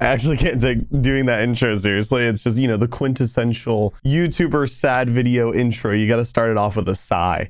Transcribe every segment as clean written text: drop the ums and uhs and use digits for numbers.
I actually can't take doing that intro seriously. It's just, you know, the quintessential YouTuber sad video intro. You got to start it off with a sigh.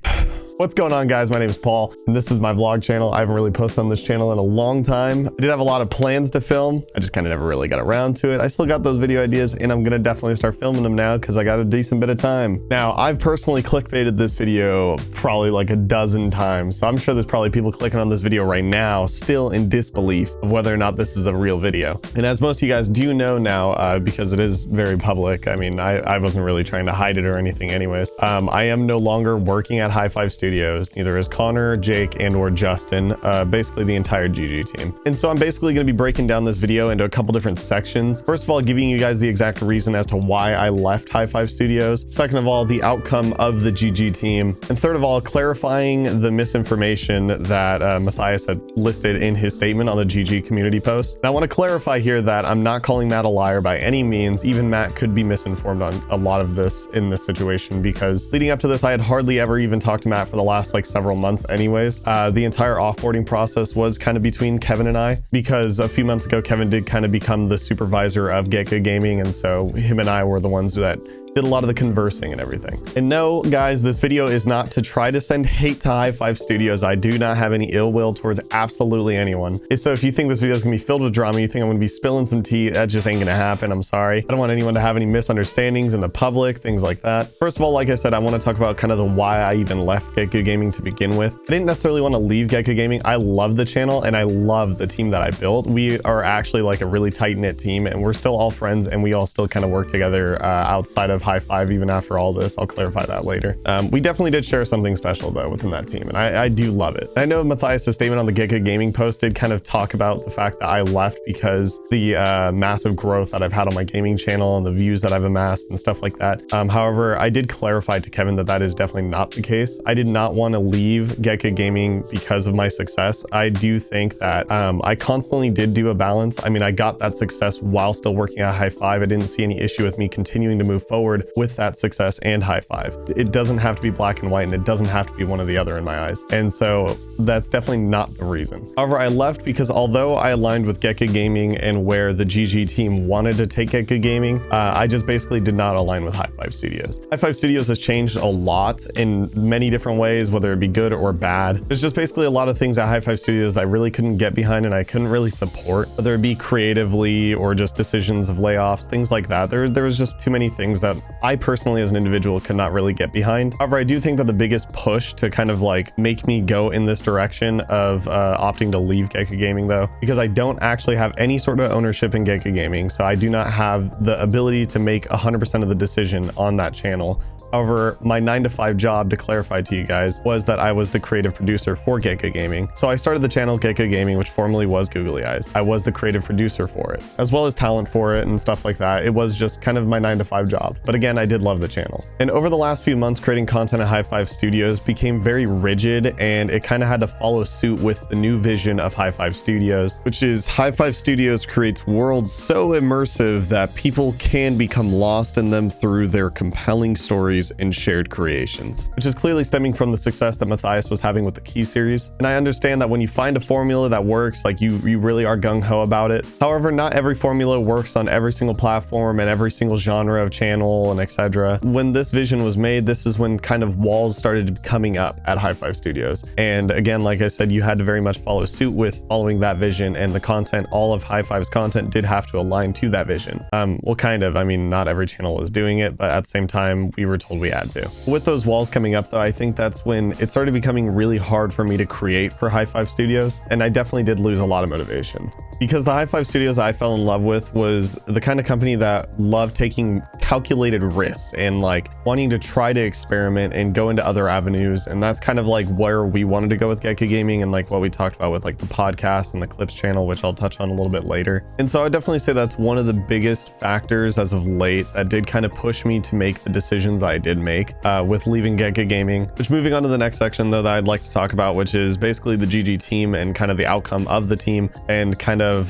What's going on, guys? My name is Paul, and this is my vlog channel. I haven't really posted on this channel in a long time. I did have a lot of plans to film. I just kind of never really got around to it. I still got those video ideas, and I'm gonna definitely start filming them now because I got a decent bit of time. Now, I've personally clickbaited this video probably like a dozen times, so I'm sure there's probably people clicking on this video right now still in disbelief of whether or not this is a real video. And as most of you guys do know now, because it is very public, I mean, I wasn't really trying to hide it or anything anyways. I am no longer working at Hi5 Studios. Neither is Connor, Jake, and or Justin, basically the entire GG team. And so I'm basically going to be breaking down this video into a couple different sections. First of all, giving you guys the exact reason as to why I left Hi5 Studios. Second of all, the outcome of the GG team. And third of all, clarifying the misinformation that Matthias had listed in his statement on the GG community post. And I want to clarify here that I'm not calling Matt a liar by any means. Even Matt could be misinformed on a lot of this in this situation, because leading up to this, I had hardly ever even talked to Matt for the last like several months anyways. The entire offboarding process was kind of between Kevin and I, because a few months ago Kevin did kind of become the supervisor of Gecko Gaming, and so him and I were the ones that did a lot of the conversing and everything. And no, guys, this video is not to try to send hate to Hi5 Studios. I do not have any ill will towards absolutely anyone. So if you think this video is gonna be filled with drama, you think I'm gonna be spilling some tea, that just ain't gonna happen. I'm sorry. I don't want anyone to have any misunderstandings in the public, things like that. First of all, like I said, I want to talk about kind of the why I even left Gecko Gaming to begin with. I didn't necessarily want to leave Gecko Gaming. I love the channel and I love the team that I built. We are actually like a really tight-knit team, and we're still all friends, and we all still kind of work together outside of Hi5 even after all this. I'll clarify that later. We definitely did share something special though within that team, and I do love it. I know Matthias' statement on the Gecko Gaming post did kind of talk about the fact that I left because the massive growth that I've had on my gaming channel and the views that I've amassed and stuff like that. However, I did clarify to Kevin that that is definitely not the case. I did not want to leave Gecko Gaming because of my success. I do think that I constantly did do a balance. I mean, I got that success while still working at Hi5. I didn't see any issue with me continuing to move forward with that success and Hi5. It doesn't have to be black and white, and it doesn't have to be one or the other in my eyes. And so that's definitely not the reason. However, I left because although I aligned with Gecko Gaming and where the GG team wanted to take Gecko Gaming, I just basically did not align with Hi5 Studios. Hi5 Studios has changed a lot in many different ways, whether it be good or bad. There's just basically a lot of things at Hi5 Studios I really couldn't get behind and I couldn't really support, whether it be creatively or just decisions of layoffs, things like that. There was just too many things that I personally as an individual could not really get behind. However, I do think that the biggest push to kind of like make me go in this direction of opting to leave Gecko Gaming though, because I don't actually have any sort of ownership in Gecko Gaming, so I do not have the ability to make 100% of the decision on that channel. However, my 9-to-5 job, to clarify to you guys, was that I was the creative producer for Gecko Gaming. So I started the channel Gecko Gaming, which formerly was Googly Eyes. I was the creative producer for it, as well as talent for it and stuff like that. It was just kind of my 9-to-5 job. But again, I did love the channel. And over the last few months, creating content at Hi5 Studios became very rigid, and it kind of had to follow suit with the new vision of Hi5 Studios, which is Hi5 Studios creates worlds so immersive that people can become lost in them through their compelling stories and shared creations, which is clearly stemming from the success that Matthias was having with the Key series. And I understand that when you find a formula that works, like you really are gung-ho about it. However, not every formula works on every single platform and every single genre of channel and etc. When this vision was made, this is when kind of walls started coming up at Hi5 Studios. And again, like I said, you had to very much follow suit with following that vision, and the content, all of Hi5's content did have to align to that vision. Well, kind of, I mean, not every channel was doing it, but at the same time, we were told we had to. With those walls coming up though, I think that's when it started becoming really hard for me to create for Hi5 Studios, and I definitely did lose a lot of motivation. Because the Hi5 Studios I fell in love with was the kind of company that loved taking calculated risks and like wanting to try to experiment and go into other avenues. And that's kind of like where we wanted to go with Gecko Gaming, and like what we talked about with like the podcast and the clips channel, which I'll touch on a little bit later. And so I definitely say that's one of the biggest factors as of late that did kind of push me to make the decisions I did make with leaving Gecko Gaming. Which, moving on to the next section though that I'd like to talk about, which is basically the GG team and kind of the outcome of the team, and kind of of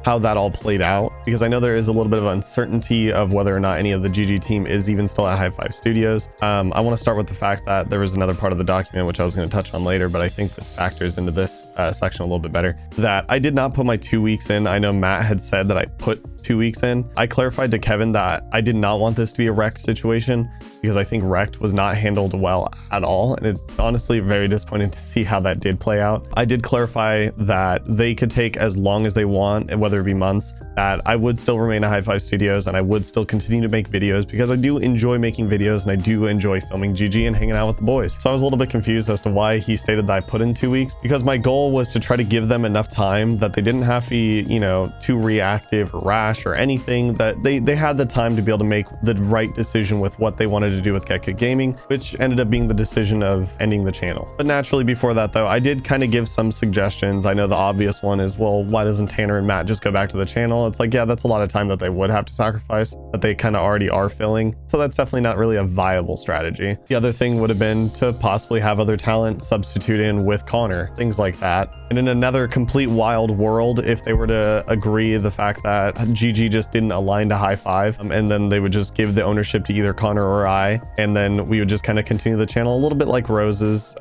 how that all played out, because I know there is a little bit of uncertainty of whether or not any of the GG team is even still at Hi5 Studios. I want to start with the fact that there was another part of the document which I was going to touch on later, but I think this factors into this section a little bit better, that I did not put my 2 weeks in. I know Matt had said that I put 2 weeks in. I clarified to Kevin that I did not want this to be a wrecked situation, because I think wrecked was not handled well at all, and it's honestly very disappointing to see how that did play out. I did clarify that they could take as long as they want, and whether it be months, that I would still remain at Hi5 Studios and I would still continue to make videos, because I do enjoy making videos and I do enjoy filming GG and hanging out with the boys. So I was a little bit confused as to why he stated that I put in 2 weeks, because my goal was to try to give them enough time that they didn't have to be, you know, too reactive or rash or anything, that they had the time to be able to make the right decision with what they wanted to do with Gekka Gaming, which ended up being the decision of ending the channel. But naturally, before that though, I did kind of give some suggestions. I know the obvious one is, well, why doesn't Tanner and Matt just go back to the channel? It's like, yeah, that's a lot of time that they would have to sacrifice that they kind of already are filling. So that's definitely not really a viable strategy. The other thing would have been to possibly have other talent substitute in with Connor, things like that. And in another complete wild world, if they were to agree the fact that GG just didn't align to Hi5, and then they would just give the ownership to either Connor or I, and then we would just kind of continue the channel a little bit like Rose's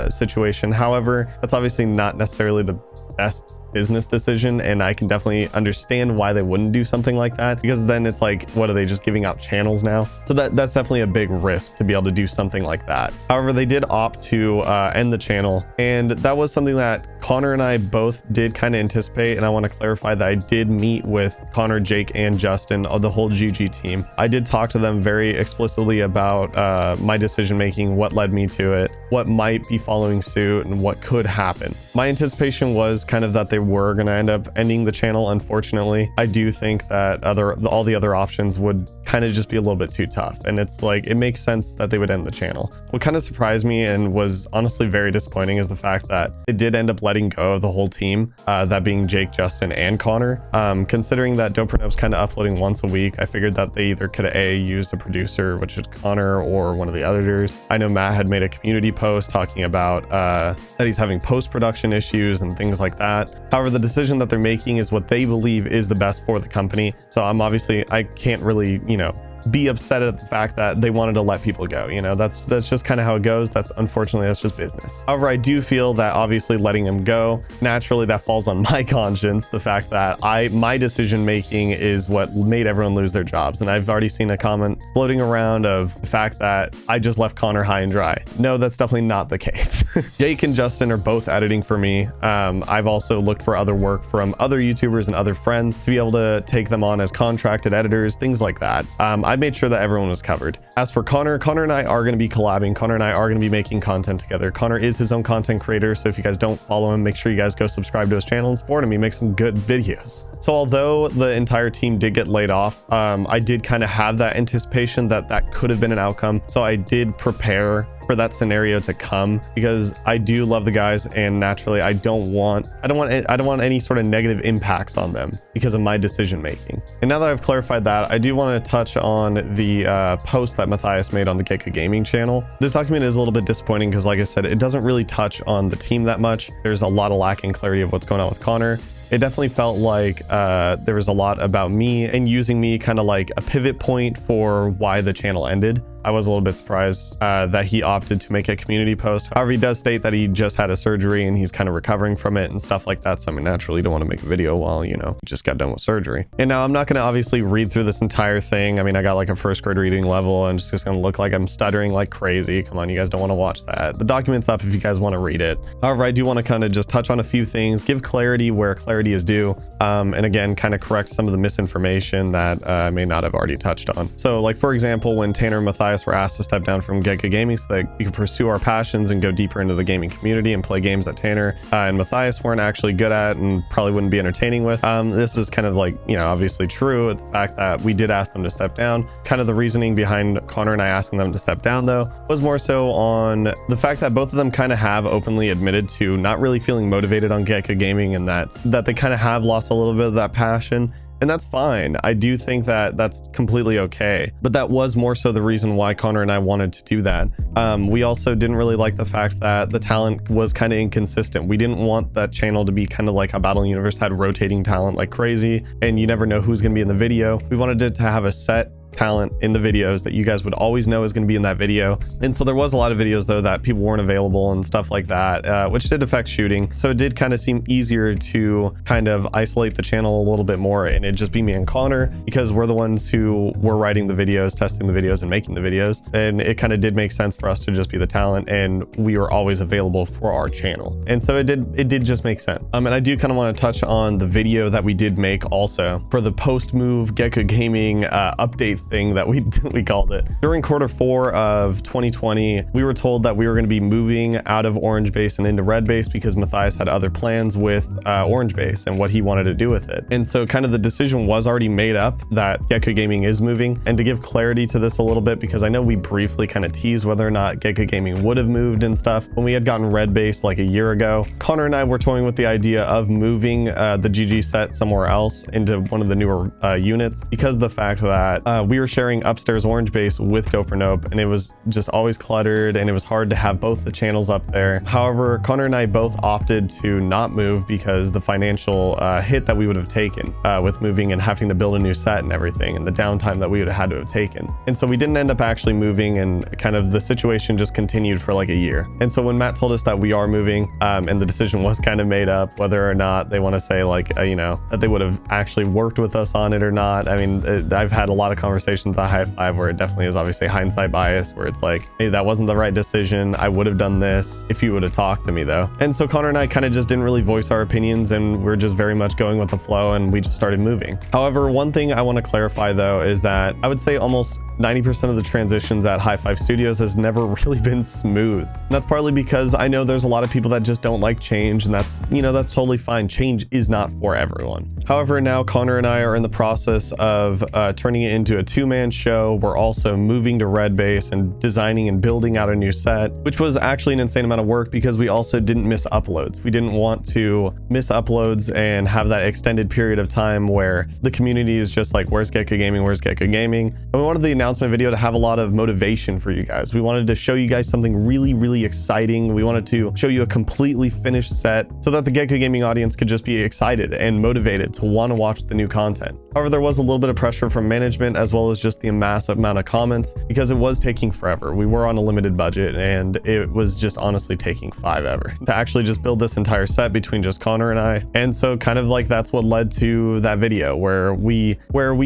situation. However, that's obviously not necessarily the best business decision, and I can definitely understand why they wouldn't do something like that, because then it's like, what are they, just giving out channels now? So that's definitely a big risk to be able to do something like that. However, they did opt to end the channel, and that was something that Connor and I both did kind of anticipate. And I want to clarify that I did meet with Connor, Jake, and Justin of the whole GG team. I did talk to them very explicitly about my decision making, what led me to it, what might be following suit, and what could happen. My anticipation was kind of that they were going to end up ending the channel. Unfortunately, I do think that all the other options would kind of just be a little bit too tough, and it's like, it makes sense that they would end the channel. What kind of surprised me and was honestly very disappointing is the fact that it did end up letting go of the whole team, that being Jake, Justin, and Connor. Considering that Dopernop's kind of uploading once a week, I figured that they either could have used a producer, which is Connor, or one of the editors. I know Matt had made a community post talking about that he's having post-production issues and things like that. However, the decision that they're making is what they believe is the best for the company. So I can't really, you know, be upset at the fact that they wanted to let people go. You know, that's just kind of how it goes. Unfortunately, that's just business. However, I do feel that obviously letting them go, naturally that falls on my conscience, the fact that my decision making is what made everyone lose their jobs. And I've already seen a comment floating around of the fact that I just left Connor high and dry. No, that's definitely not the case. Jake and Justin are both editing for me. I've also looked for other work from other YouTubers and other friends to be able to take them on as contracted editors, things like that. I made sure that everyone was covered. As for Connor and I are going to be collabing. Connor and I are going to be making content together. Connor is his own content creator, so if you guys don't follow him, make sure you guys go subscribe to his channel and support him. He makes some good videos. So although the entire team did get laid off, I did kind of have that anticipation that could have been an outcome. So I did prepare for that scenario to come, because I do love the guys, and naturally I don't want any sort of negative impacts on them because of my decision making. And now that I've clarified that, I do want to touch on the post that Matthias made on the Gekka Gaming channel. This document is a little bit disappointing because, like I said, it doesn't really touch on the team that much. There's a lot of lacking clarity of what's going on with Connor. It definitely felt like there was a lot about me and using me kind of like a pivot point for why the channel ended. I was a little bit surprised that he opted to make a community post. However, he does state that he just had a surgery and he's kind of recovering from it and stuff like that. So I mean, naturally, you don't want to make a video while, you know, you just got done with surgery. And now I'm not going to obviously read through this entire thing. I mean, I got like a first grade reading level and it's just going to look like I'm stuttering like crazy. Come on, you guys don't want to watch that. The document's up if you guys want to read it. However, I do want to kind of just touch on a few things, give clarity where clarity is due. And again, kind of correct some of the misinformation that I may not have already touched on. So like, for example, when Tanner and Matthias were asked to step down from Gekka Gaming so that we could pursue our passions and go deeper into the gaming community and play games that Tanner and Matthias weren't actually good at and probably wouldn't be entertaining with. This is kind of like, you know, obviously true. The fact that we did ask them to step down. Kind of the reasoning behind Connor and I asking them to step down, though, was more so on the fact that both of them kind of have openly admitted to not really feeling motivated on Gekka Gaming, and that they kind of have lost a little bit of that passion. and that's fine. I do think that that's completely okay, but that was more so the reason why Connor and I wanted to do that. We also didn't really like the fact that the talent was kind of inconsistent. We didn't want that channel to be kind of like how Battle Universe had rotating talent like crazy, and you never know who's going to be in the video. We wanted it to have a set talent in the videos that you guys would always know is going to be in that video. And so there was a lot of videos though that people weren't available and stuff like that, which did affect shooting. So it did kind of seem easier to kind of isolate the channel a little bit more and it just be me and Connor, because we're the ones who were writing the videos, testing the videos, and making the videos. And it kind of did make sense for us to just be the talent, and we were always available for our channel. And so it did just make sense. And I do kind of want to touch on the video that we did make also for the post-move Gecko Gaming update thing that we called it. During Q4 of 2020, we were told that we were going to be moving out of Orange Base and into Red Base because Matthias had other plans with Orange Base and what he wanted to do with it. And so kind of the decision was already made up that Gecko Gaming is moving. And to give clarity to this a little bit, because I know we briefly kind of teased whether or not Gecko Gaming would have moved and stuff when we had gotten Red Base like a year ago. Connor and I were toying with the idea of moving the GG set somewhere else into one of the newer units, because of the fact that we were sharing upstairs Orange Base with Nope, and it was just always cluttered and it was hard to have both the channels up there. However, Connor and I both opted to not move because the financial hit that we would have taken with moving and having to build a new set and everything, and the downtime that we would have had to have taken. And so we didn't end up actually moving, and kind of the situation just continued for like a year. And so when Matt told us that we are moving, and the decision was kind of made up whether or not they want to say like, you know, that they would have actually worked with us on it or not. I mean, I've had a lot of conversations on Hi5 where it definitely is obviously hindsight bias, where it's like, hey, that wasn't the right decision. I would have done this if you would have talked to me though. And so Connor and I kind of just didn't really voice our opinions, and we're just very much going with the flow, and we just started moving. However, one thing I want to clarify though is that I would say almost 90% of the transitions at Hi5 Studios has never really been smooth. And that's partly because I know there's a lot of people that just don't like change, and that's, you know, that's totally fine. Change is not for everyone. However, now Connor and I are in the process of turning it into a two-man show. We're also moving to Red Base and designing and building out a new set, which was actually an insane amount of work because we also didn't miss uploads. We didn't want to miss uploads and have that extended period of time where the community is just like, where's Gecko Gaming? Where's Gecko Gaming? And we wanted the announcement video to have a lot of motivation for you guys. We wanted to show you guys something really, really exciting. We wanted to show you a completely finished set so that the Gecko Gaming audience could just be excited and motivated to want to watch the new content. However, there was a little bit of pressure from management as well as just the massive amount of comments because it was taking forever. We were on a limited budget and it was just honestly taking forever to actually just build this entire set between just Connor and I. And so kind of like that's what led to that video where we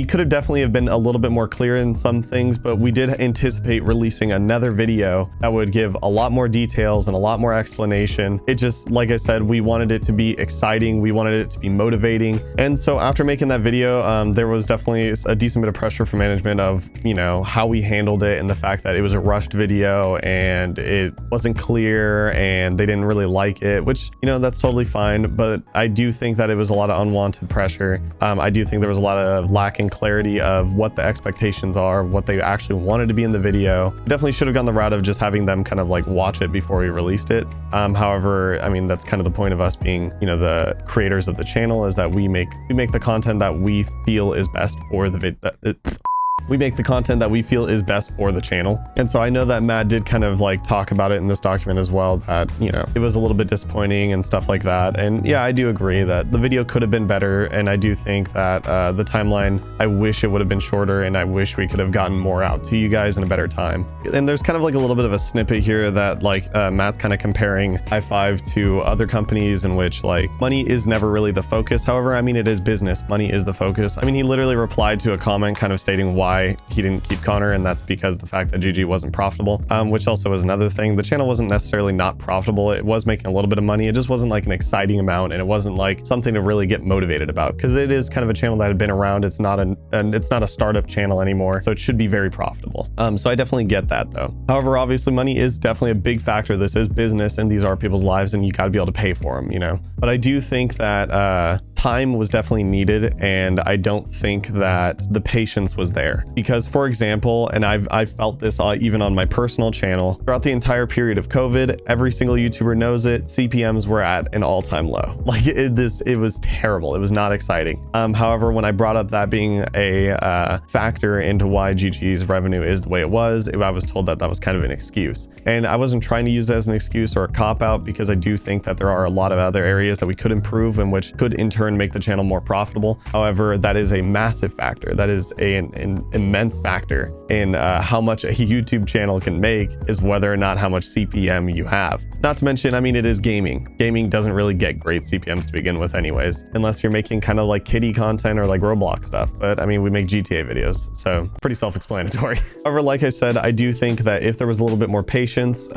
could have definitely have been a little bit more clear in some things, but we did anticipate releasing another video that would give a lot more details and a lot more explanation. It just, like I said, we wanted it to be exciting. We wanted it to be motivating. And so after making that video, there was definitely a decent bit of pressure from management of, you know, how we handled it and the fact that it was a rushed video and it wasn't clear and they didn't really like it, which, you know, that's totally fine. But I do think that it was a lot of unwanted pressure. I do think there was a lot of lacking clarity of what the expectations are, what they actually wanted to be in the video. We definitely should have gone the route of just having them kind of like watch it before we released it. However, I mean, that's kind of the point of us being, you know, the creators of the channel, is that we make the content that we feel is best for the video. We make the content that we feel is best for the channel. And so I know that Matt did kind of like talk about it in this document as well, that, you know, it was a little bit disappointing and stuff like that. And yeah, I do agree that the video could have been better. And I do think that the timeline, I wish it would have been shorter, and I wish we could have gotten more out to you guys in a better time. And there's kind of like a little bit of a snippet here that like Matt's kind of comparing Hi5 to other companies in which like money is never really the focus. However, I mean, it is business. Money is the focus. I mean, he literally replied to a comment kind of stating why he didn't keep Connor, and that's because the fact that GG wasn't profitable, which also was another thing. The channel wasn't necessarily not profitable. It was making a little bit of money. It just wasn't like an exciting amount, and it wasn't like something to really get motivated about, because it is kind of a channel that had been around. It's not a startup channel anymore, so it should be very profitable. So I definitely get that though. However, obviously money is definitely a big factor. This is business and these are people's lives, and you got to be able to pay for them, you know. But I do think that time was definitely needed, and I don't think that the patience was there. Because, for example, and I've felt this even on my personal channel, throughout the entire period of COVID, every single YouTuber knows it, CPMs were at an all-time low. Like it was terrible. It was not exciting. However, when I brought up that being a factor into why GG's revenue is the way it was, I was told that that was kind of an excuse. And I wasn't trying to use it as an excuse or a cop-out, because I do think that there are a lot of other areas that we could improve and which could in turn make the channel more profitable. However, that is a massive factor. That is an immense factor in how much a YouTube channel can make, is whether or not how much CPM you have. Not to mention, I mean, it is gaming. Gaming doesn't really get great CPMs to begin with anyways, unless you're making kind of like kiddie content or like Roblox stuff. But I mean, we make GTA videos, so pretty self-explanatory. However, like I said, I do think that if there was a little bit more patience,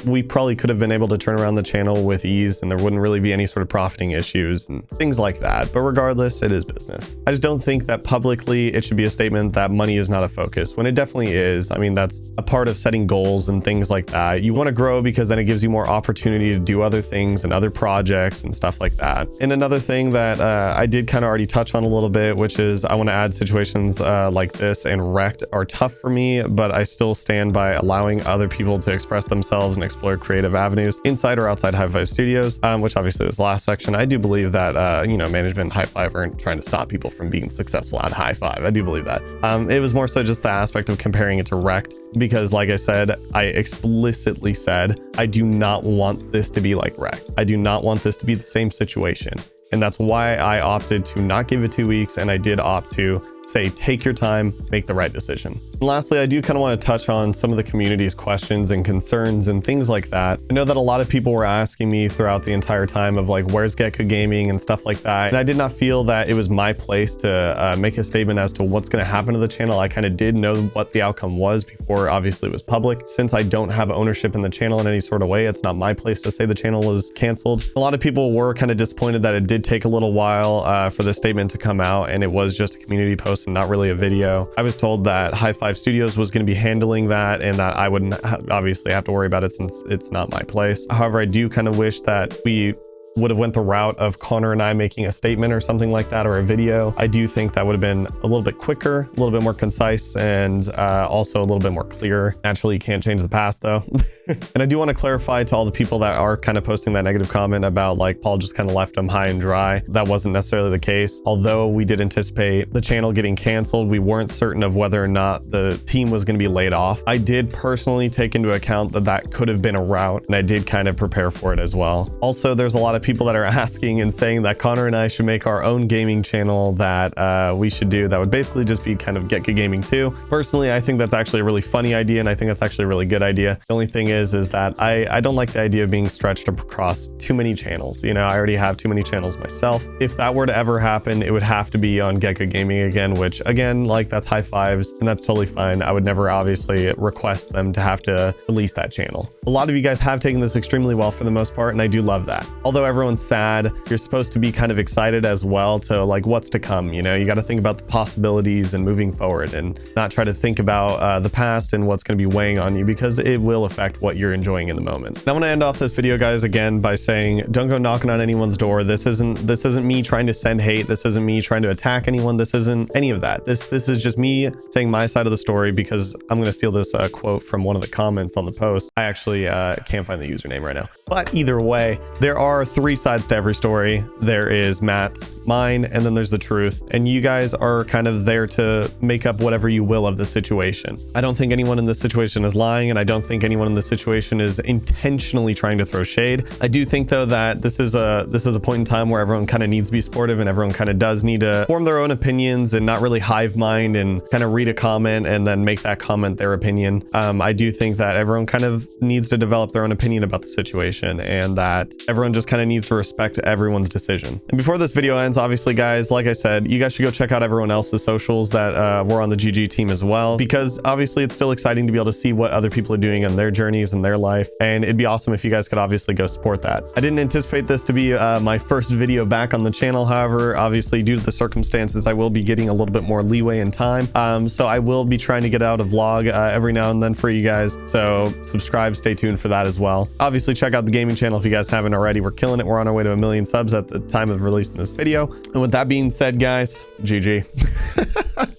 we probably could have been able to turn around the channel with ease, and there wouldn't really be any sort of profiting issues and things like that. But regardless, it is business. I just don't think that publicly it should be a statement that money is not a focus, when it definitely is. I mean, that's a part of setting goals and things like that. You want to grow because then it gives you more opportunity to do other things and other projects and stuff like that. And another thing that I did kind of already touch on a little bit, which is I want to add situations like this and wrecked are tough for me, but I still stand by allowing other people to express themselves and explore creative avenues inside or outside Hi5 Studios, which obviously this last section, I do believe that, you know, management Hi5 aren't trying to stop people from being successful at Hi5. I do believe that. It was more so just the aspect of comparing it to wrecked, because like I said, I explicitly said, I do not want this to be like wrecked. I do not want this to be the same situation. And that's why I opted to not give it 2 weeks, and I did opt to say, take your time, make the right decision. And lastly, I do kind of want to touch on some of the community's questions and concerns and things like that. I know that a lot of people were asking me throughout the entire time of like, where's Gecko Gaming and stuff like that. And I did not feel that it was my place to make a statement as to what's going to happen to the channel. I kind of did know what the outcome was before obviously it was public. Since I don't have ownership in the channel in any sort of way, it's not my place to say the channel was canceled. A lot of people were kind of disappointed that it did take a little while for the statement to come out, and it was just a community post and not really a video. I was told that Hi5 Studios was going to be handling that, and that I wouldn't obviously have to worry about it since it's not my place. However, I do kind of wish that we would have went the route of Connor and I making a statement or something like that, or a video. I do think that would have been a little bit quicker, a little bit more concise, and also a little bit more clear. Naturally, you can't change the past though. And I do want to clarify to all the people that are kind of posting that negative comment about like Paul just kind of left them high and dry. That wasn't necessarily the case. Although we did anticipate the channel getting canceled, we weren't certain of whether or not the team was going to be laid off. I did personally take into account that that could have been a route, and I did kind of prepare for it as well. Also, there's a lot of people that are asking and saying that Connor and I should make our own gaming channel that we should do that would basically just be kind of Gecko Gaming 2. Personally, I think that's actually a really funny idea, and I think that's actually a really good idea. The only thing is that I don't like the idea of being stretched across too many channels. You know, I already have too many channels myself. If that were to ever happen, it would have to be on Gecko Gaming again, which again, like that's Hi5's, and that's totally fine. I would never obviously request them to have to release that channel. A lot of you guys have taken this extremely well for the most part, and I do love that. Although everyone's sad, you're supposed to be kind of excited as well to like what's to come. You know, you got to think about the possibilities and moving forward, and not try to think about the past and what's going to be weighing on you, because it will affect what you're enjoying in the moment. And I want to end off this video, guys, again by saying, don't go knocking on anyone's door. This isn't me trying to send hate. This isn't me trying to attack anyone. This isn't any of that. This is just me saying my side of the story, because I'm going to steal this quote from one of the comments on the post. I actually can't find the username right now, but either way, there are 3 sides to every story. There is Matt's, mine, and then there's the truth, and you guys are kind of there to make up whatever you will of the situation. I don't think anyone in this situation is lying, and I don't think anyone in this situation is intentionally trying to throw shade. I do think though that this is a point in time where everyone kind of needs to be supportive, and everyone kind of does need to form their own opinions and not really hive mind and kind of read a comment and then make that comment their opinion. I do think that everyone kind of needs to develop their own opinion about the situation, and that everyone just kind of needs to respect everyone's decision. And before this video ends, obviously guys, like I said, you guys should go check out everyone else's socials that were on the GG team as well, because obviously it's still exciting to be able to see what other people are doing in their journeys and their life, and it'd be awesome if you guys could obviously go support that. I didn't anticipate this to be my first video back on the channel. However, obviously due to the circumstances, I will be getting a little bit more leeway in time, so I will be trying to get out a vlog every now and then for you guys, so subscribe, stay tuned for that as well. Obviously check out the gaming channel if you guys haven't already. We're killing it that we're on our way to 1 million subs at the time of releasing this video. And with that being said, guys, GG.